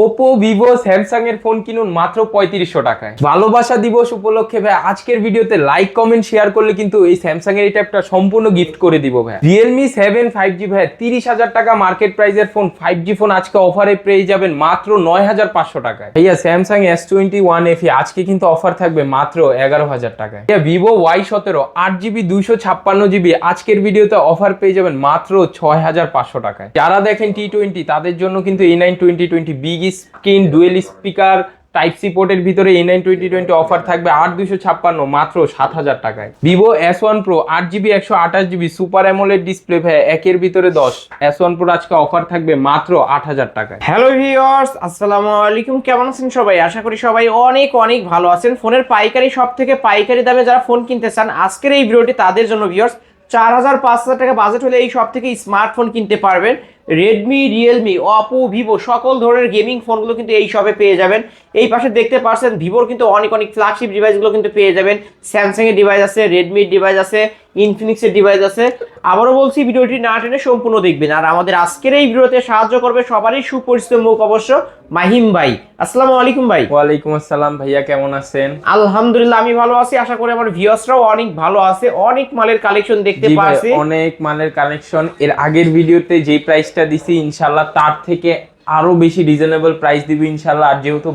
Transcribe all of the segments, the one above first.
Oppo, Vivo, Samsung এর phone কিনুন মাত্র 3500 টাকায়। ভালোবাসা দিবস উপলক্ষে ভাই আজকের ভিডিওতে লাইক কমেন্ট শেয়ার করলে কিন্তু এই স্যামসাং এর এটা একটা সম্পূর্ণ গিফট করে দিব ভাই। রিয়েলমি 7 5G ভাই 30,000 টাকা মার্কেট প্রাইসের ফোন, 5G ফোন আজকে অফারে পেয়ে যাবেন মাত্র 9500 টাকায়। ভাইয়া স্যামসাং S21 FE আজকে কিন্তু অফার থাকবে মাত্র 11000 টাকায়। ভিভো Y17 8GB 256GB আজকের ভিডিওতে অফার পেয়ে যাবেন মাত্র 6500 টাকায়। যারা দেখেন T20 তাদের জন্য কিন্তু A9 2020 big screen dual speaker type C পোর্টের ভিতরে A9 2020 অফার থাকবে 8256 মাত্র 7000 টাকায়। Vivo S1 Pro 8GB 128GB super AMOLED display ভাই একের ভিতরে 10 S1 Pro আজকে অফার থাকবে মাত্র 8000 টাকায়। হ্যালো ভিউয়ার্স, আসসালামু আলাইকুম। কেমন আছেন সবাই? আশা করি সবাই অনেক অনেক ভালো আছেন। ফোনের পাইকারি সব থেকে পাইকারি দামে যারা ফোন কিনতে চান আজকের এই ভিডিওটি তাদের জন্য ভিউয়ার্স। 4000-5000 টাকা বাজেট হলে এই সব থেকে স্মার্টফোন কিনতে পারবেন। রেডমি, রিয়েলমি, অপো, ভিভো সকল ধরনের গেমিং ফোনগুলো কিন্তু এই শপে পেয়ে যাবেন। এই পাশে দেখতে পাচ্ছেন ভিভোর কিন্তু অনেক অনেক ফ্ল্যাগশিপ ডিভাইসগুলো কিন্তু পেয়ে যাবেন। স্যামসাং এর ডিভাইস আছে, রেডমির ডিভাইস আছে, ইনফিনিক্সের ডিভাইস আছে। আবারও বলছি ভিডিওটি না টেনে সম্পূর্ণ দেখবেন। আর আমাদের আজকের এই ভিডিওতে সাহায্য করবে সবারই সুপরিচিত মুখ অবশ্য মাহিম ভাই। আসসালামু আলাইকুম ভাই। ওয়ালাইকুম আসসালাম ভাইয়া, কেমন আছেন? আলহামদুলিল্লাহ আমি ভালো আছি, আশা করি আমার ভিউয়ার্সরাও অনেক ভালো আছে। অনেক মালের কালেকশন দেখতে পাচ্ছি, অনেক মালের কালেকশন। এর আগের ভিডিওতে যে প্রাইসটা দিছি ইনশাআল্লাহ তার থেকে আরো বেশি রিজনেবল প্রাইস দিব ইনশাআল্লাহ। আর যেহেতু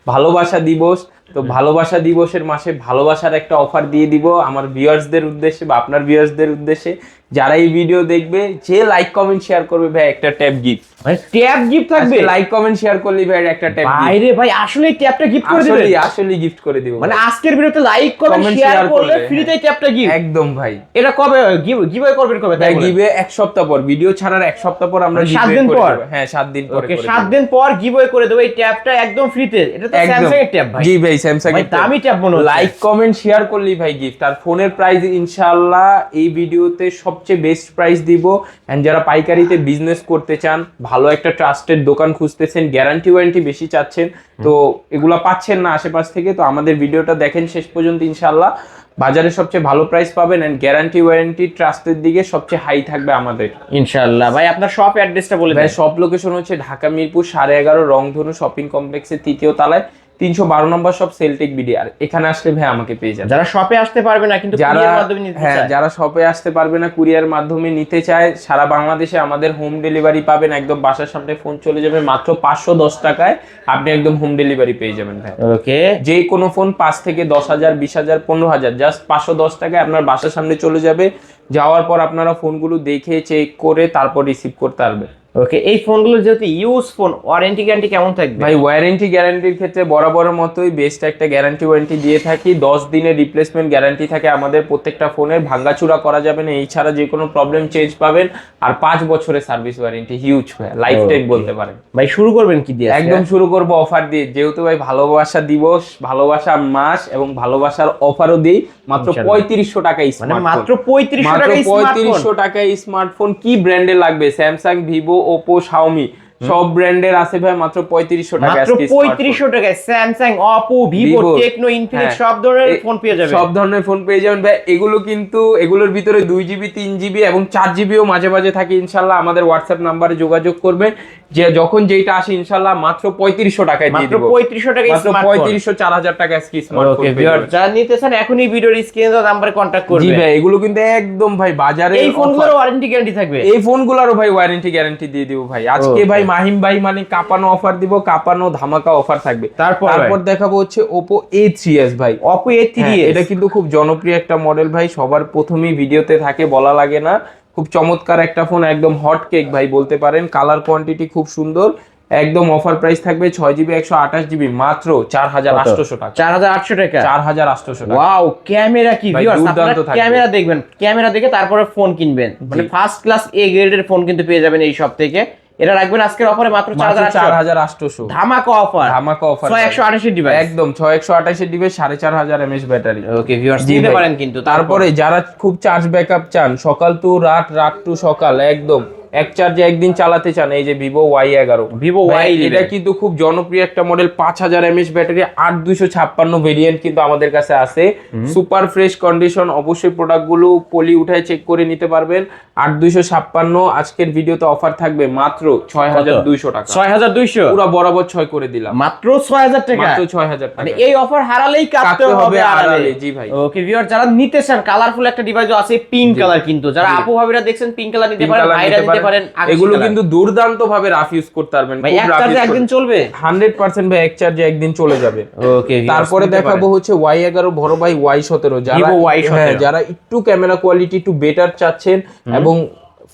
ভালোবাসা দিবস, তো ভালোবাসা দিবসের মাসে ভালোবাসার একটা অফার দিয়ে দিব আমার ভিউয়ার্সদের উদ্দেশ্যে বা আপনার ভিউয়ার্সদের উদ্দেশ্যে। যারা এই ভিডিও দেখবে, যে লাইক কমেন্ট শেয়ার করবে ভাই একটা ট্যাব গিফট। মানে ট্যাব গিফট থাকবে? লাইক কমেন্ট শেয়ার করলে ভাই একটা ট্যাব গিফট। বাইরে ভাই আসলে ট্যাবটা গিফট করে দিবেন? আসলে গিফট করে দিব। মানে আজকের ভিডিওতে লাইক কমেন্ট শেয়ার করলে ফ্রিতে ট্যাবটা গিফট? একদম ভাই। এটা কবে গিভঅ্যাওয়ে করবেন? কবে ভাই গিভঅ্যাওয়ে এক সপ্তাহ পর, ভিডিও ছাড়ার এক সপ্তাহ পর আমরা 7 দিন পর। হ্যাঁ 7 দিন পর। ওকে 7 দিন পর গিভঅ্যাওয়ে করে দেব এই ট্যাবটা একদম ফ্রিতে। এটা তো স্যামসাং এর ট্যাব ভাই। জি ভাই স্যামসাং এর দামি ট্যাব মনে হচ্ছে। লাইক কমেন্ট শেয়ার করলেই ভাই গিফট। আর ফোনের প্রাইস ইনশাআল্লাহ এই ভিডিওতে সবচেয়ে বেস্ট প্রাইস দিব। এন্ড যারা পাইকারিতে বিজনেস করতে চান, ভালো একটা ট্রাস্টেড দোকান খুঁজতেছেন, গ্যারান্টি ওয়ারেন্টি বেশি চাচ্ছেন, তো এগুলা পাচ্ছেন না আশেপাশ থেকে, তো আমাদের ভিডিওটা দেখেন শেষ পর্যন্ত। ইনশাআল্লাহ বাজারে সবচেয়ে ভালো প্রাইস পাবেন এন্ড গ্যারান্টি ওয়ারেন্টি ট্রাস্টের দিকে সবচেয়ে হাই থাকবে আমাদের ইনশাআল্লাহ। ভাই আপনার শপ অ্যাড্রেসটা বলে দেন। শপ লোকেশন হচ্ছে ঢাকা মিরপুর 11.5 রংধনু শপিং কমপ্লেক্সের 3য় তলায় 312 নম্বর শপ, সেলটেক বিডিআর। এখানে আসলে ভাই আমাকে পেয়ে যাবেন। যারা শপে আসতে পারবে না কিন্তু কুরিয়ার মাধ্যমে নিতে চায়, যারা শপে আসতে পারবে না কুরিয়ার মাধ্যমে নিতে চায়, সারা বাংলাদেশে আমাদের হোম ডেলিভারি পাবেন। একদম বাসার সামনে ফোন চলে যাবে মাত্র 510 টাকায় আপনি একদম হোম ডেলিভারি পেয়ে যাবেন ভাই। ওকে, যে যে কোনো ফোন 5 থেকে 10,000, 20,000, 15,000 জাস্ট 510 টাকায় আপনার বাসার সামনে চলে যাবে। যাওয়ার পর আপনারা ফোনগুলো দেখে চেক করে তারপর রিসিভ করতে পারবেন। ওকে, এই ফোনগুলো যেহেতু ইউজ ফোন, ওয়ারেন্টি গ্যারান্টি কেমন থাকবে? ভাই ওয়ারেন্টি গ্যারান্টির ক্ষেত্রে বরাবরের মতোই বেস্ট একটা গ্যারান্টি ওয়ারেন্টি দিয়ে থাকি। 10 দিনের রিপ্লেসমেন্ট গ্যারান্টি থাকে আমাদের প্রত্যেকটা ফোনের, ভাঙাচুরা করা যাবে না। এই ছাড়া যে কোনো প্রবলেম চেঞ্জ পাবেন। আর 5 বছরের সার্ভিস ওয়ারেন্টি, হিউজ ভাই, লাইফ টাইম বলতে পারেন। ভাই শুরু করবেন কি দিয়ে? একদম শুরু করব অফার দিয়ে। যেহেতু ভাই ভালোবাসা দিবস, ভালোবাসা মাস এবং ভালোবাসার অফারও দিই। মাত্র 3500 টাকায় স্মার্টফোন। মাত্র 3500 টাকায় স্মার্টফোন। কি ব্র্যান্ডে লাগবে? স্যামসাং, ভিভো, ওপো, শাওমি সব ব্র্যান্ডের আছে ভাই মাত্র 3500 টাকা। মাত্র 3500 টাকায় Samsung, Oppo, Vivo, Tecno, Infinix সব ধরনের ফোন পেয়ে যাবেন। সব ধরনের ফোন পেয়ে যাবেন ভাই। এগুলো কিন্তু এগুলোর ভিতরে 2GB 3GB এবং 4GBও মাঝে মাঝে থাকে। ইনশাআল্লাহ আমাদের হোয়াটসঅ্যাপ নাম্বারে যোগাযোগ করবেন, যে যখন যেটা আসে ইনশাআল্লাহ মাত্র 3500 টাকায় দিয়ে দেব। মাত্র 3500 টাকায় স্মার্টফোন। 3500 4000 টাকা আজকে স্মার্টফোন পেয়ে যাবেন। যারা নিতে চান এখনই ভিডিওর স্ক্রিনে দেওয়া নাম্বারে কন্টাক্ট করবেন। জি ভাই, এগুলো কিন্তু একদম ভাই বাজারে এই ফোনগুলোর ওয়ারেন্টি গ্যারান্টি থাকবে। এই ফোনগুলোরও ভাই ওয়ারেন্টি গ্যারান্টি দিয়ে দিব ভাই। আজকে ভাই মাহিম ভাই মানে কাপানো অফার দিব, কাপানো ধামাকা অফার থাকবে। তারপর দেখাবো হচ্ছে Oppo A3s ভাই। Oppo A3s এটা কিন্তু খুব জনপ্রিয় একটা মডেল ভাই, সবার প্রথমেই ভিডিওতে থাকে, বলা লাগে না। খুব চমৎকার একটা ফোন, একদম হট কেক ভাই বলতে পারেন। কালার কোয়ান্টিটি খুব সুন্দর। একদম অফার প্রাইস থাকবে 6GB 128GB মাত্র 4800 টাকা। 4800 টাকা, 4800 টাকা। ওয়াও, ক্যামেরা কি ভিউয়ার্স, আপনারা ক্যামেরা দেখবেন, ক্যামেরা দেখে তারপরে ফোন কিনবেন। মানে ফার্স্ট ক্লাস এ গ্রেডের ফোন কিন্তু পেয়ে যাবেন এই সব থেকে। এটা রাখবেন আজকের অফারে মাত্র 4800। ধামাকা অফার, ধামাকা অফার 6128 এর ডিভাইস। একদম 6128 এর device, 4500 mAh battery. Okay viewers, নিতে পারেন কিন্তু। তারপরে যারা খুব চার্জ ব্যাকআপ চান, সকাল টু রাত, রাত টু সকাল, একদম এক চার্জে একদিন চালাতে চান, এই যে ভিভো Y11 Vivo Y11 এটা কিন্তু খুব জনপ্রিয় একটা মডেল, 5000 mAh ব্যাটারি, 8256 ভেরিয়েন্ট কিন্তু আমাদের কাছে আছে, সুপার ফ্রেশ কন্ডিশন। অবশ্যই প্রোডাক্টগুলো পলি উঠায় চেক করে নিতে পারবেন। 8256 আজকের ভিডিওতে অফার থাকবে মাত্র 6200 টাকা। 6200 পুরো বরাবর 6 করে দিলাম, মাত্র 6000 টাকা, মাত্র 6000 টাকা। মানে এই অফার হারালেই কাটতে কাটতে হবে হবে আড়ালে। জি ভাই। ওকে ভিউয়ার, যারা নিতে চান কালারফুল একটা ডিভাইসও আছে, পিঙ্ক কালার, কিন্তু যারা আপু ভাবিরা দেখছেন পিঙ্ক কালার নিতে পারেন, ভাইরা নিতে পারেন আকাশী এগুলো কালার। কিন্তু দুর্দান্ত ভাবে রাফ ইউজ করতে পারবেন, ভাই খুব এক রাফ চার্জে ইউজ একদিন চলবে 100% ভাই, এক চার্জে একদিন চলে যাবে। ওকে তারপরে দেখাবো হচ্ছে Y11 বড় ভাই Y17, যারা Vivo Y17 হ্যাঁ, যারা একটু ক্যামেরা কোয়ালিটি একটু বেটার চাচ্ছেন এবং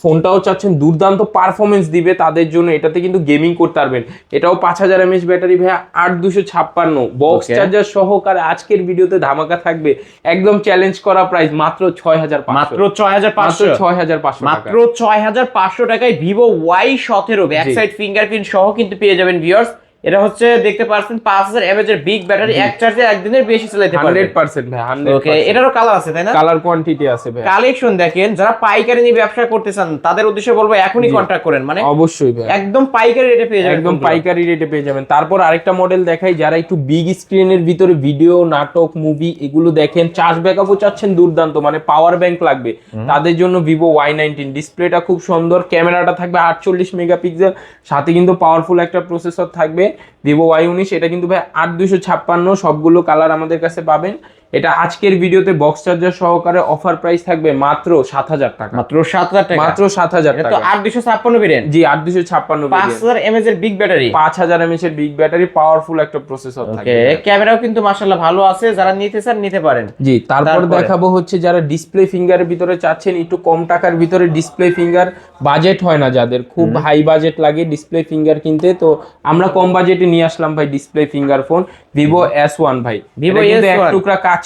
ফোনটাও চাচ্ছেন দুর্দান্ত পারফরমেন্স দিবে, তাদের জন্য এটাতে কিন্তু গেমিং করতে পারবেন। এটাও 5000 mAh ব্যাটারি ভাই, 8256 বক্স চার্জার সহকারে আজকের ভিডিওতে ধামাকা থাকবে, একদম চ্যালেঞ্জ করা প্রাইস মাত্র 6500, মাত্র 6500, 6500 মাত্র 6500 টাকায় Vivo Y17 back side fingerprint সহ কিন্তু পেয়ে যাবেন ভিউয়ার্স। এটা হচ্ছে দেখতে পাচ্ছেন 5000 mAh এর বিগ ব্যাটারি, এক চার্জে একদিনের বেশি চালাতে পারবেন 100% ভাই, 100%। ওকে, এটারও কালার আছে তাই না? কালার কোয়ান্টিটি আছে ভাই। কালেকশন দেখেন, যারা পাইকারি নিয়ে ব্যবসা করতে চান তাদের উদ্দেশ্যে বলবো এখনই কন্টাক্ট করেন, মানে অবশ্যই ভাই, একদম পাইকারি রেটে পেয়ে যাবেন, একদম পাইকারি রেটে পেয়ে যাবেন। তারপর আরেকটা মডেল দেখাই, যারা একটু বিগ স্ক্রিনের ভিতরে ভিডিও, নাটক, মুভি এগুলো দেখেন, চার্জ ব্যাকআপও চাচ্ছেন দুর্দান্ত, মানে পাওয়ার ব্যাংক লাগবে, তাদের জন্য ভিভো Y19। ডিসপ্লেটা খুব সুন্দর, ক্যামেরাটা থাকবে 48 মেগাপিক্সেল, সাথে কিন্তু পাওয়ারফুল একটা প্রসেসর থাকবে ভিভো Y19। এটা কিন্তু ভাই 8256, সবগুলো কালার আমাদের কাছে পাবেন। এটা আজকের ভিডিওতে বক্স চার্জার সহকারে অফার প্রাইস থাকবে মাত্র 7000 টাকা, মাত্র 7000 টাকা, মাত্র 7000 এটা টাকা। তো 8256 ভেরিয়েন্ট, জি 8256 5000 mAh এর বিগ ব্যাটারি, 5000 mAh এর বিগ ব্যাটারি, পাওয়ারফুল একটা প্রসেসর ওকে থাকবে। ক্যামেরাও কিন্তু মাশাআল্লাহ ভালো আছে, যারা নিতে চান নিতে পারেন। জি তারপর তারপরে? দেখাবো হচ্ছে যারা ডিসপ্লে ফিঙ্গারের ভিতরে চাচ্ছেন, একটু কম টাকার ভিতরে ডিসপ্লে ফিঙ্গার, বাজেট হয় না যাদের, খুব হাই বাজেট লাগে ডিসপ্লে ফিঙ্গার কিনতে, তো আমরা কম বাজেটে নিয়ে আসলাম ভাই display finger phone Vivo S1 ভাই। Vivo এটা কিন্তু S1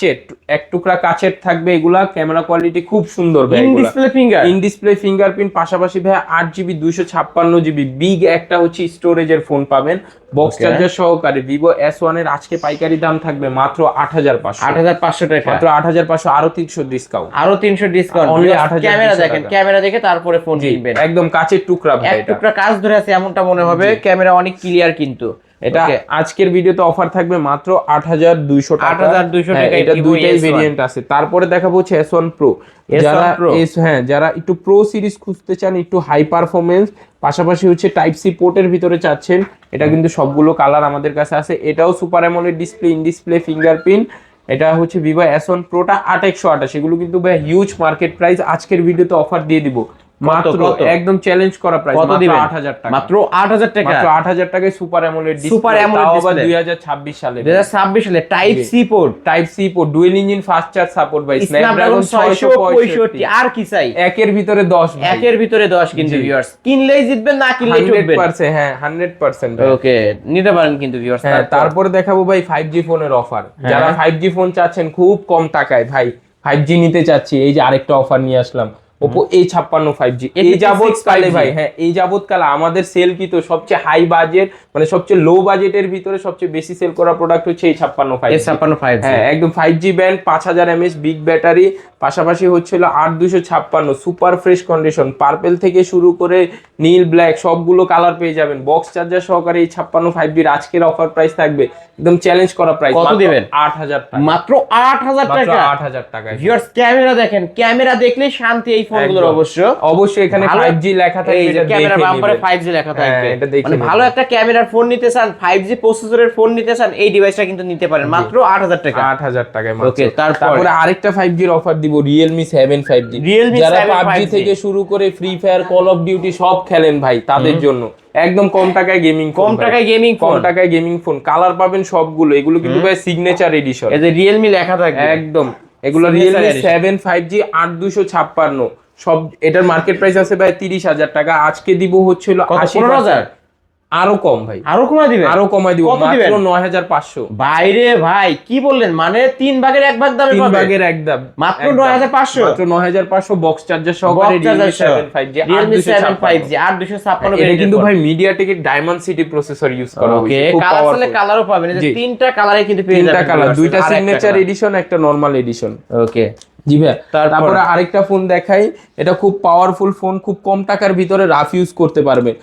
এক টুকরা কাচের থাকবে, এগুলা ক্যামেরা কোয়ালিটি খুব সুন্দর ভাই, ইন এগুলা display finger, in display fingerprint, পাশাপাশি ভাই 8GB 256GB বিগ একটা হচ্ছে স্টোরেজের ফোন পাবেন, বক্স চার্জার সহকারে। ভিভো S1 এর আজকে পাইকারি দাম থাকবে মাত্র 8500, 8500 টাকা, মাত্র 8500, আরো 300 ডিসকাউন্ট, আরো 300 ডিসকাউন্ট। Only 8200 ক্যামেরা দেখেন, টাকা। ক্যামেরা দেখে তারপরে ফোন কিনবেন, একদম কাচের টুকরা ভাই, এক এটা টুকরা কাজ ধরে আছে এমনটা মনে হবে, ক্যামেরা অনেক ক্লিয়ার কিন্তু। এটা Okay, আজকের ভিডিওতে অফার থাকবে মাত্র 8200 টাকা। 8200 হ্যাঁ, টাকায় এটা Vivo দুইটাই S1 ভেরিয়েন্ট আছে। তারপরে দেখাবো হচ্ছে S1 Pro, S1 যারা Pro। হ্যাঁ, যারা একটু প্রো সিরিজ খুঁজতে চান, একটু হাই পারফরমেন্স, পাশাপাশি হচ্ছে টাইপ সি পোর্টের ভিতরে চাচ্ছেন, এটা কিন্তু সবগুলো কালার আমাদের কাছে আছে। এটাও super AMOLED display, in display fingerprint. এটা হচ্ছে ভিভো S1 Proটা 8128, এগুলো কিন্তু ভাই হিউজ মার্কেট প্রাইস, আজকের ভিডিওতে অফার দিয়ে দিব মাত্র একদম চ্যালেঞ্জ করা প্রাইস, কত মাত্র দিবেন? 8000 টাকা, মাত্র 8000 টাকা, মাত্র 8000 টাকায় super AMOLED display, Super AMOLED তাও আবার display। 2026 সালে, 2026 সালে type C port, type C port, dual engine fast charge support ভাই, স্ন্যাপড্রাগন 665, আর কি চাই, একের ভিতরে 10 ভাই, একের ভিতরে 10 কিন্তু ভিউয়ার্স, কিনলেই জিতবেন, না কিনলেই ঠকবেন। 100%, হ্যাঁ 100%। ওকে, নিতে পারেন কিন্তু ভিউয়ার্স। হ্যাঁ, তারপরে দেখাবো ভাই 5G ফোনের অফার, যারা 5G ফোন চাচ্ছেন খুব কম টাকায়, ভাই 5G নিতে চাচ্ছি, এই যে আরেকটা অফার নিয়ে আসলাম, Oppo A56 5G। এই যাবৎকালে ভাই, হ্যাঁ এই যাবৎকালে আমাদের সেল কি তো সবচেয়ে হাই বাজেট, মানে সবচেয়ে লো বাজেটের ভিতরে সবচেয়ে বেশি সেল করা প্রোডাক্ট হচ্ছে A56 5G। হ্যাঁ একদম 5G band, 5000 mAh big battery, পাশাপাশি হচ্ছিল 8256 সুপার ফ্রেশ কন্ডিশন, পার্পল থেকে শুরু করে নীল, ব্ল্যাক সবগুলো কালার পেয়ে যাবেন, বক্স চার্জার সহকারে A56 5G এর আজকের অফার প্রাইস থাকবে একদম চ্যালেঞ্জ করা প্রাইস, কত দিবেন? 8000 টাকা, মাত্র 8000 মাত্র টাকা, 8000 টাকায়। ভিউয়ার্স ক্যামেরা দেখেন, ক্যামেরা দেখলেই শান্তি এই ফোনগুলোর। অবশ্য অবশ্যই এখানে 5G লেখা থাকবে, এই যে এটা ক্যামেরা দেখে বাম্পারে নেবেন। 5G লেখা থাকবে, এটা দেখে মানে নেবেন। ভালো একটা ক্যামেরার ফোন নিতে চান, 5G প্রসেসরের ফোন নিতে চান, এই ডিভাইসটা কিন্তু নিতে পারেন মাত্র 8000 টাকা। 8000 টাকায় মাত্র। ওকে, তারপরে আরেকটা 5G এর অফার দিব, Realme 7 5G। Realme যারা 7 PUBG 5G থেকে শুরু করে free fire, call of duty সব খেলেন ভাই, তাদের জন্য একদম কম টাকায় গেমিং ফোন, কম টাকায় গেমিং কম ফোন, টাকায় গেমিং ফোন, কালার পাবেন সবগুলো, এগুলো কিন্তু ভাই সিগনেচার এডিশন, এই যে Realme লেখা থাকবে একদম এগুলো Signature Realme edition। 7 5G 8256 সব, এটার মার্কেট প্রাইস আছে ভাই 30000 টাকা, আজকে দিব হচ্ছিল 15000, আরো কম ভাই, আরো কমায় দিবেন, আরো কমাই দিব কত মাত্র দিবেন? 9500। বাইরে ভাই কি বললেন, মানে 3 ভাগের 1 ভাগ দামে 3 পাবে, ভাগের এক দাম, মাত্র একদম। 9500, মাত্র 9500 বক্স চার্জার সহকারে Realme 7 5G Realme 7 8256। 5G 8256। এটা কিন্তু ভাই মিডিয়াটেকের ডায়মন্ড সিটি প্রসেসর ইউজ করা ওকে, হয়েছে, খুব কালার পাওয়ারফুল, আসলে কালারও পাবেন, এই যে জি। তিনটা কালারে কিন্তু পেয়ে যাবেন, তিনটা কালার, দুইটা আর একটা সিগনেচার colour। এডিশন, একটা নরমাল এডিশন। ওকে, জি ভাই, তারপরে আরেকটা ফোন দেখাই, এটা খুব পাওয়ারফুল ফোন, খুব কম টাকার ভিতরে রাফ ইউজ করতে পারবে।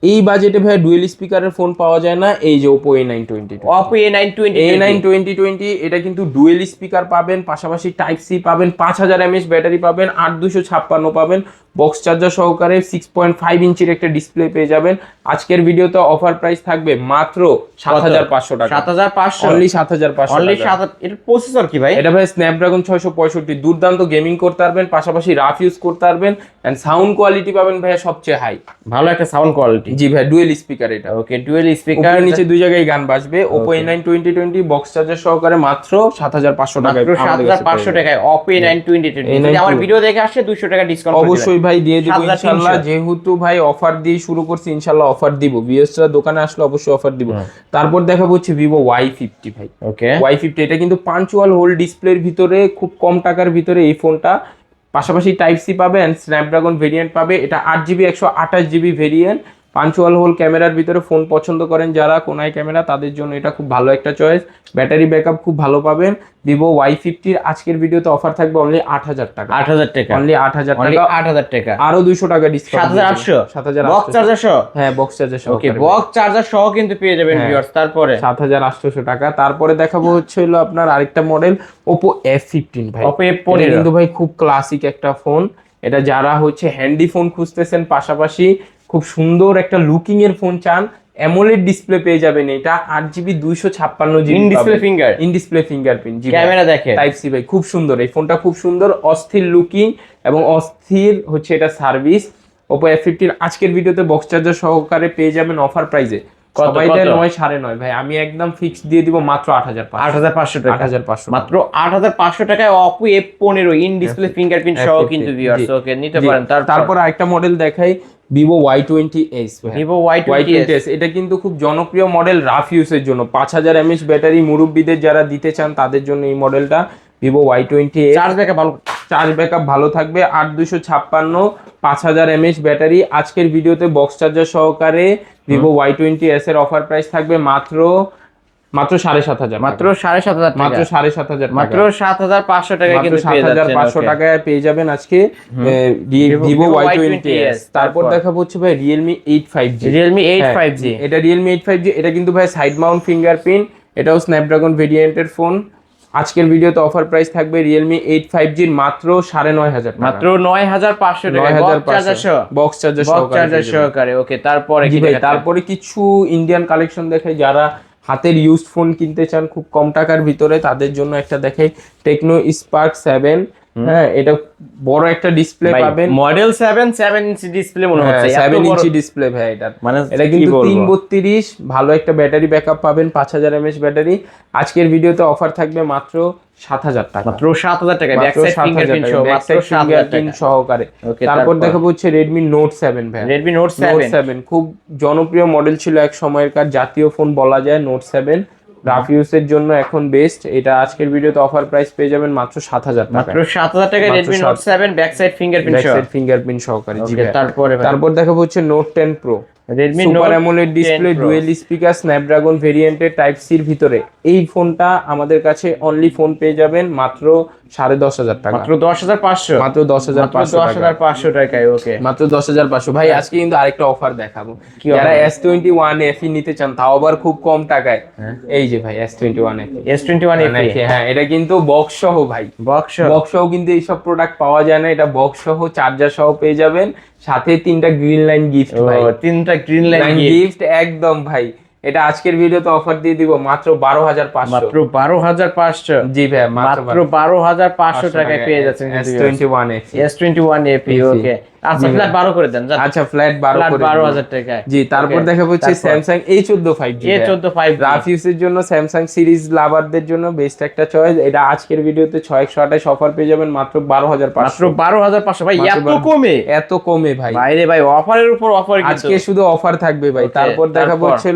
এই বাজেটে ভাই ডুয়েল স্পিকারের ফোন পাওয়া যায় না, এই যে Oppo A920 Oppo A920 A920 এটা কিন্তু ডুয়েল স্পিকার পাবেন, পাশাপাশি টাইপ সি পাবেন, 5000 mAh ব্যাটারি পাবেন, 8256 পাবেন, বক্স চার্জার সহকারে 6.5 ইঞ্চির একটা ডিসপ্লে পেয়ে যাবেন। আজকের ভিডিওতে অফার প্রাইস থাকবে মাত্র 7500 টাকা। 7500 অনলি 7500 অনলি টাকা। 7। এর প্রসেসর কি ভাই? এটা ভাই স্ন্যাপড্রাগন 665, দুর্দান্ত গেমিং করতে পারবেন, পাশাপাশি রাফ ইউজ করতে পারবেন, এন্ড সাউন্ড কোয়ালিটি পাবেন ভাই সবচেয়ে হাই, ভালো একটা সাউন্ড কোয়ালিটি। জি ভাই, ডুয়েল স্পিকার এটা। ওকে, ডুয়েল স্পিকার, উপরে নিচে দুই জায়গায় গান বাজবে। Oppo A920 বক্স চার্জার সহকারে মাত্র 7500 টাকায়, মাত্র 7500 টাকায় Oppo A920। যদি আমার ভিডিও দেখে আসে 200 টাকা ডিসকাউন্ট অবশ্যই ভাই দিয়ে দিব ইনশাআল্লাহ। যেহেতু ভাই অফার দিয়ে শুরু করছি, ইনশাআল্লাহ অফার দিব, ভিউয়ার্সরা দোকানে আসলে অবশ্যই অফার দিব। তারপর দেখাবো হচ্ছে Vivo Y50 ভাই। ওকে, Y50 এটা কিন্তু পাঞ্চুয়াল হোল ডিসপ্লের ভিতরে, খুব কম টাকার ভিতরে এই ফোনটা, পাশাপাশি টাইপ সি পাবে এন্ড স্ন্যাপড্রাগন ভেরিয়েন্ট পাবে। এটা 8GB 128GB variant, punctual whole ক্যামেরার ভিতরে ফোন পছন্দ করেন যারা, কোনায় ক্যামেরা, তাদের জন্য এটা খুব ভালো একটা চয়েস। ব্যাটারি ব্যাকআপ খুব ভালো পাবেন। Vivo Y50 এর আজকের ভিডিওতে অফার থাকবে অনলি 8000 টাকা। 8000 টাকা, অনলি 8000 অনলি টাকা, 8000 টাকা, আরো 200 টাকা ডিসকাউন্ট, 7800 7800 বক্স চার্জার সহ। হ্যাঁ, বক্স চার্জার সহ। ওকে, বক্স চার্জার সহ কিন্তু পেয়ে যাবেন ভিউয়ার্স। তারপরে 7800 টাকা। তারপরে দেখাবো হচ্ছে হলো আপনার আরেকটা মডেল Oppo F15 ভাই। Oppo F15 এটা কিন্তু ভাই খুব ক্লাসিক একটা ফোন। এটা যারা হচ্ছে হ্যান্ডি ফোন খুঁজতেছেন, পাশাপাশি খুব সুন্দর একটা লুকিং এর ফোন চান, অ্যামোলেড ডিসপ্লে পেয়ে যাবেন। এটা 8GB 256GB in display finger, in display fingerprint, G camera দেখে টাইপ সি ভাই, খুব সুন্দর এই ফোনটা, খুব সুন্দর, অস্থির লুকিং এবং অস্থির হচ্ছে এটা সার্ভিস। Oppo F15 আজকের ভিডিওতে বক্স চার্জার সহকারে পেয়ে যাবেন অফার প্রাইসে। সবাই দেয় 9 9.5 ভাই, আমি একদম ফিক্স দিয়ে দিব মাত্র 8500 টাকা। 8500 মাত্র 8500 টাকায় Oppo F15 in display fingerprint সহ কিন্তু ভিউয়ার্স। ওকে, নিতে পারেন। তারপর আরেকটা মডেল দেখাই, Vivo Y20s ভাই। Vivo Y20s এটা কিন্তু খুব জনপ্রিয় মডেল রাফ ইউজের জন্য, 5000 mAh ব্যাটারি, মুরব্বিদের যারা দিতে চান তাদের জন্য এই মডেলটা। Vivo Y20s চার্জ ব্যাকআপ ভালো, চার্জ ব্যাকআপ ভালো থাকবে, 8256, 5000 mAh ব্যাটারি। আজকের ভিডিওতে বক্স চার্জার সহকারে Vivo Y20s এর অফার প্রাইস থাকবে মাত্র 7500, মাত্র 7500 টাকা, মাত্র 7500, মাত্র 7500 টাকায় কিন্তু পেয়ে যাচ্ছেন। 7500 টাকায় পেয়ে যাবেন আজকে Vivo Y20s। তারপর দেখাবো হচ্ছে ভাই Realme 8 5G। Realme 8 5G, এটা Realme 8 5G, এটা কিন্তু ভাই সাইড মাউন্ট ফিঙ্গারপ্রিন্ট, এটাও স্ন্যাপড্রাগন ভেরিয়েন্টের ফোন। আজকের ভিডিওতে অফার প্রাইস থাকবে Realme 8 5G মাত্র 9500 টাকা, মাত্র 9500 টাকা, বক্স চার্জার সহকারে। ওকে, তারপরে কি ভাই, তারপরে কিছু ইন্ডিয়ান কালেকশন দেখাই, যারা হাতের ইউজড ফোন কিনতে চান খুব কম টাকার ভিতরে, তাদের জন্য একটা দেখাই, টেকনো স্পার্ক 7। হ্যাঁ, এটা বড় একটা ডিসপ্লে পাবেন, মডেল 7 ইঞ্চি ডিসপ্লে মনে হচ্ছে, 7 ইঞ্চি ডিসপ্লে ভাই এটা। মানে এটা কিন্তু 332, ভালো একটা ব্যাটারি ব্যাকআপ পাবেন, 5000 mAh ব্যাটারি। আজকের ভিডিওতে অফার থাকবে মাত্র 7000 টাকা, মাত্র 7000 টাকা, ব্যাক সাইড ফিঙ্গারপ্রিন্ট সহ, মাত্র 7000 টাকা সহকারে। তারপর দেখাবো হচ্ছে Redmi Note 7 ভাই। Redmi Note 7 খুব জনপ্রিয় মডেল ছিল এক সময়কার, জাতীয় ফোন বলা যায় Note 7, রাফ ইউজের জন্য এখন বেস্ট। এটা আজকের ভিডিওতে অফার প্রাইস পেয়ে যাবেন মাত্র 7000 টাকা, মাত্র 7000 টাকা Redmi Note 7 back side fingerprint সহকারে। তারপর দেখাবো হচ্ছে Note 10 Pro, Redmi super Note AMOLED display, dual speaker, Snapdragon ভেরিয়েন্টের, টাইপ সির ভিতরে। এই ফোনটা আমাদের কাছে অনলি ফোন পেয়ে যাবেন মাত্র 10500 টাকা, মাত্র 10500, মাত্র 10500 টাকায়। ওকে, মাত্র 10500 ভাই। আজকে কিন্তু আরেকটা অফার দেখাবো, যারা S21 FE নিতে চান, তাও আবার খুব কম টাকায়। এই যে ভাই S21 FE, হ্যাঁ, এটা কিন্তু বক্স সহ ভাই, বক্স সহ কিন্তু এইসব প্রোডাক্ট পাওয়া যায় না। এটা বক্স সহ, চার্জার সহ পেয়ে যাবেন, সাথে 3টা গ্রিন লাইন গিফট ভাই, 3টা গ্রিন লাইন গিফট একদম ভাই। এটা আজকের ভিডিওতে অফার দিয়ে দিব মাত্র 12500, মাত্র 12500। জি ভাই, মাত্র 12500 টাকায় পেয়ে যাচ্ছেন S21 FE। ওকে, আচ্ছা ফ্ল্যাট 12 করে দেন। আচ্ছা, ফ্ল্যাট 12000 টাকায়। জি, তারপর দেখাবো হচ্ছে Samsung A14 5G। রাফ ইউজের জন্য Samsung সিরিজ লাভারদের জন্য বেস্ট একটা চয়েস। এটা আজকের ভিডিওতে 6128 অফার পেয়ে যাবেন মাত্র 12500, মাত্র 12500 ভাই, এত কমে ভাই। ভাই রে ভাই, অফারের উপর অফার, আজকে শুধু অফার থাকবে ভাই। তারপর দেখাবো হচ্ছে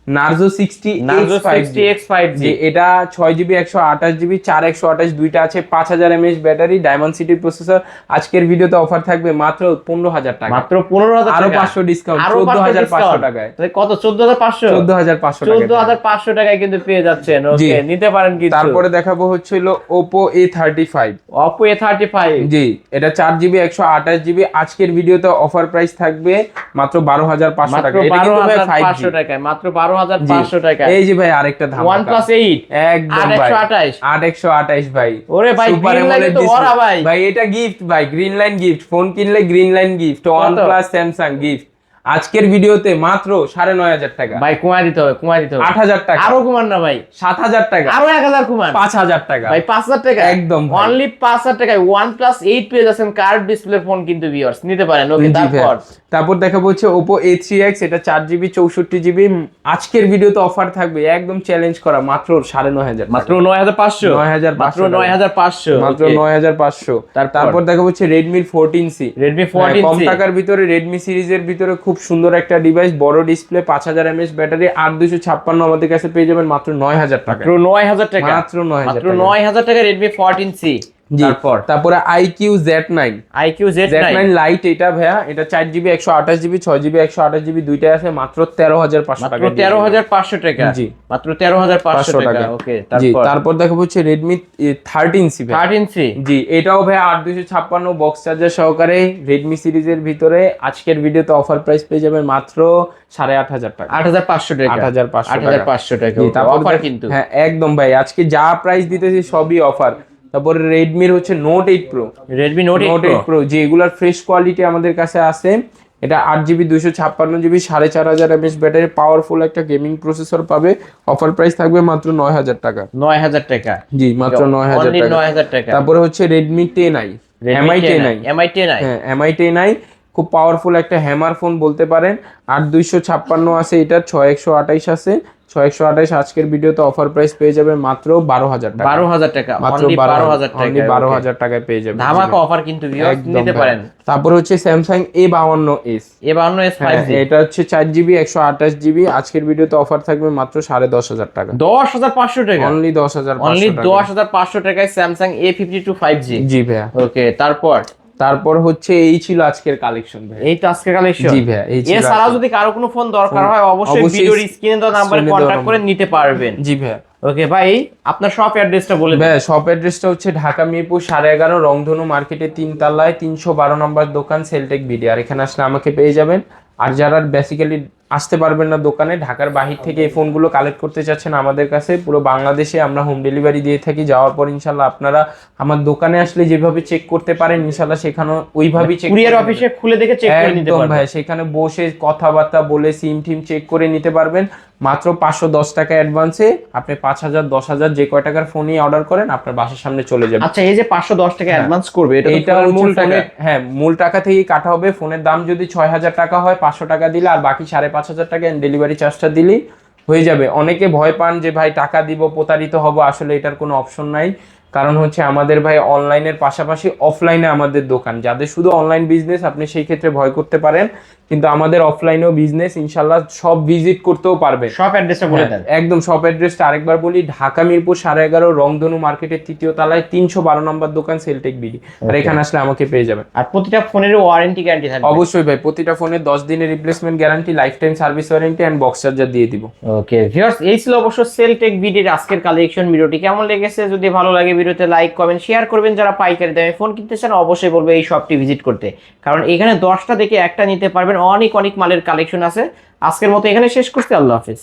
নার্জো 60 Narzo X5G 60X5G জি, এটা 6GB 128GB 4 128 দুইটা আছে, 5000 mAh battery, diamond city processor. আজকের ভিডিওতে অফার থাকবে মাত্র 15000 টাকা, মাত্র 15000 আরো টাকা, 500 ডিসকাউন্ট, আরো 14500 টাকায়। তাহলে কত 14500 14500 টাকা 14500 টাকায় কিন্তু পেয়ে যাচ্ছেন। জি। ওকে, নিতে পারেন কিন্তু। তারপরে দেখাবো হচ্ছে হলো Oppo A35 Oppo A35 জি, এটা 4GB 128GB। আজকের ভিডিওতে অফার প্রাইস থাকবে মাত্র 12500 মাত্র টাকা। এটা কিন্তু ভাই 5G 12500 টাকায়, মাত্র 12500 টাকায়। এই যে ভাই আরেকটা ধামাকা OnePlus 8 একদম ভাই 8128 8128 ভাই। ওরে ভাই, Super green line AMOLED তো ভরা display। ভাই। ভাই এটা গিফট ভাই, গ্রিন লাইন গিফট, ফোন কিনলে green line gift, OnePlus Samsung gift. আজকের ভিডিওতে মাত্র 9500 টাকা ভাই, কমায় দিতে হবে, কমায় দিতে হবে। 8000 টাকা, আরো কমান না ভাই, 7000 টাকা, আরো 1000 কমান 5000 টাকা ভাই, 5000 টাকা একদম ভাই। অনলি 5000 টাকায় OnePlus 8 পেয়ে যাচ্ছেন কার্ভ ডিসপ্লে ফোন কিন্তু ভিউয়ার্স, নিতে পারেন। ওকে, জি ভাই। তারপর তারপর দেখাবো হচ্ছে Oppo A3X, এটা 4GB 64GB। আজকের ভিডিওতে অফার থাকবে একদম চ্যালেঞ্জ করা মাত্র 9500 মাত্র 9500 9500 মাত্র 9500 মাত্র ওকে। 9500। তারপর? তারপর দেখাবো হচ্ছে Redmi 14C, Redmi হ্যাঁ, 14C কম টাকার ভিতরে রেডমি সিরিজের ভিতরে খুব সুন্দর একটা ডিভাইস, বড় ডিসপ্লে, 5000 mAh ব্যাটারি, 8256 আমাদের কাছে পেয়ে যাবেন মাত্র 9000 টাকা, মাত্র 9000 টাকা, মাত্র 9000 মাত্র টাকা। 9000 টাকা Redmi 14C। জি, তারপর তারপরে iQ Z9 IQ Z9 light, এটা ভাইয়া এটা 4GB 128GB 6GB 128GB দুইটাই আছে, মাত্র 13500 মাত্র টাকা দিয়ে দিবেন। 13500 টাকা, জি। মাত্র 13500 500 টাকা। ওকে, জি, তারপর তারপর দেখাবো হচ্ছে Redmi 13C ভাই। 13C জি, এটাও ভাই 8256 বক্স চার্জার সহকারে রেডমি সিরিজের ভিতরে। আজকের ভিডিওতে অফার প্রাইস পেয়ে যাবেন মাত্র 8500 টাকা, 8500 টাকা, 8500 টাকা। টাকা। জি, তারপর অফার কিন্তু। হ্যাঁ একদম ভাই, আজকে যা প্রাইস দিতেছি সবই অফার। তারপরে রেডমির হচ্ছে Note 8 Pro, Redmi Note 8 Pro Pro যে এগুলার ফ্রেশ কোয়ালিটি আমাদের কাছে আছে। এটা 8GB 256GB 4500 mAh battery, powerful একটা গেমিং প্রসেসর পাবে। অফার প্রাইস থাকবে মাত্র 9000 টাকা। 9000 টাকা, জি, মাত্র 9000 Only টাকা। 9000 টাকা। তারপরে হচ্ছে Redmi 10i, Redmi MI 10i, 10i, MI 10i হ্যাঁ MI 10i খুব পাওয়ারফুল একটা হ্যামার ফোন বলতে পারেন। 8256 আছে, এটা 6128 আছে, 6128 আজকের ভিডিওতে অফার প্রাইস পেয়ে যাবে মাত্র 12000 টাকা, 12000 টাকা, মাত্র only 12000 টাকা, only 12000 টাকায় পেয়ে যাবেন। ধামাকা অফার কিন্তু ভিউয়ার্স, একদম নিতে ভাই। পারেন। তারপর হচ্ছে Samsung A52s, A52s 5G এটা হচ্ছে 4GB 128GB। আজকের ভিডিওতে অফার থাকবে মাত্র 10500 টাকা, 10500 টাকা, অনলি 10500 অনলি টাকা। 10500 টাকায় Samsung A52 5G। জি ভাইয়া। ওকে, তারপর হচ্ছে এই ছিল আজকের কালেকশন ভাই। এই তো আজকের কালেকশন। জি ভাইয়া, এই ছিল এছাড়াও আজকের- যদি কারো কোনো ফোন দরকার হয় অবশ্যই অবশ্যই ভিডিওর স্ক্রিনে দেওয়া নাম্বারে screen এ দেওয়া কন্টাক্ট করে নিতে পারবেন। জি ভাইয়া। ওকে ভাই, আপনার শপ অ্যাড্রেসটা বলে দিন। ভাইয়া শপ অ্যাড্রেসটা হচ্ছে ঢাকা মিরপুর 11.5 রংধনু মার্কেটের 3 তলায় 312 নম্বর দোকান, সেলটেক বিডি। আর এখানে আসলে আমাকে পেয়ে যাবেন। আর যারা বেসিক্যালি আসতে পারবেন না দোকানে, ঢাকার বাহির থেকে এই ফোনগুলো কালেক্ট করতে চাচ্ছেন আমাদের কাছে, পুরো বাংলাদেশে আমরা হোম ডেলিভারি দিয়ে থাকি। যাওয়ার পর ইনশাল্লাহ আপনারা আমার দোকানে আসলে যেভাবে চেক করতে পারেন ইনশাল্লাহ সেখানে ওইভাবেই চেক কুরিয়ার অফিসে খুলে দেখে চেক করে নিতে একদম পারবেন। ভাই, সেখানে বসে কথাবার্তা বলে সিম টিম চেক করে নিতে পারবেন। মাত্র 510 টাকা অ্যাডভান্সে আপনি 5000 10,000 যে কয় টাকার ফোনই অর্ডার করেন আপনার বাসার সামনে চলে যাবে। আচ্ছা, এই যে 510 টাকা অ্যাডভান্স করবে, এটা এটা তো মূল টাকা। হ্যাঁ, মূল টাকা থেকেই কাটা হবে। ফোনের দাম যদি 6000 টাকা হয় 500 টাকা দিলে, আর বাকি 5500 টাকা ডেলিভারি চার্জটা দিলেই হয়ে যাবে। অনেকে ভয় পান যে ভাই টাকা দিব প্রতারিত হব, আসলে এটার কোনো অপশন নাই। কারণ হচ্ছে আমাদের ভাই অনলাইনের পাশাপাশি অফলাইনে আমাদের দোকান। যাদের শুধু অনলাইন বিজনেস আপনি সেই ক্ষেত্রে ভয় করতে পারেন, কিন্তু আমাদের অফলাইনেও বিজনেস ইনশাল্লাহ সব ভিজিট করতেও পারবেন। শপ অ্যাড্রেসটা বলে দেন। একদম শপ অ্যাড্রেসটা আরেকবার বলি, ঢাকা মিরপুর 11.5 রংধনু মার্কেটের 3য় তলায় 312 নম্বর দোকান, সেলটেক বিডি। আর এখানে আসলে আমাকে পেয়ে যাবেন। আর প্রতিটা ফোনের ওয়ারেন্টি গ্যারান্টি থাকবে। অবশ্যই ভাই, প্রতিটা ফোনের 10 দিনের replacement guarantee, lifetime service warranty and box charger দিয়ে দিব। ওকে ভিউয়ার্স, এই ছিল অবশ্য সেলটেক বিডির আজকের কালেকশন। ভিডিওটি কেমন লেগেছে যদি ভালো লাগে ভিডিওতে লাইক কমেন্ট শেয়ার করবেন। যারা পাইকারি দামে ফোন কিনতে চান অবশ্যই বলবো এই শপটি ভিজিট করতে, কারণ এখানে 10টা দেখে একটা নিতে পারবেন। অনেক অনেক মালের কালেকশন আছে। আজকের মতো এখানে শেষ করছি, আল্লাহ হাফেজ।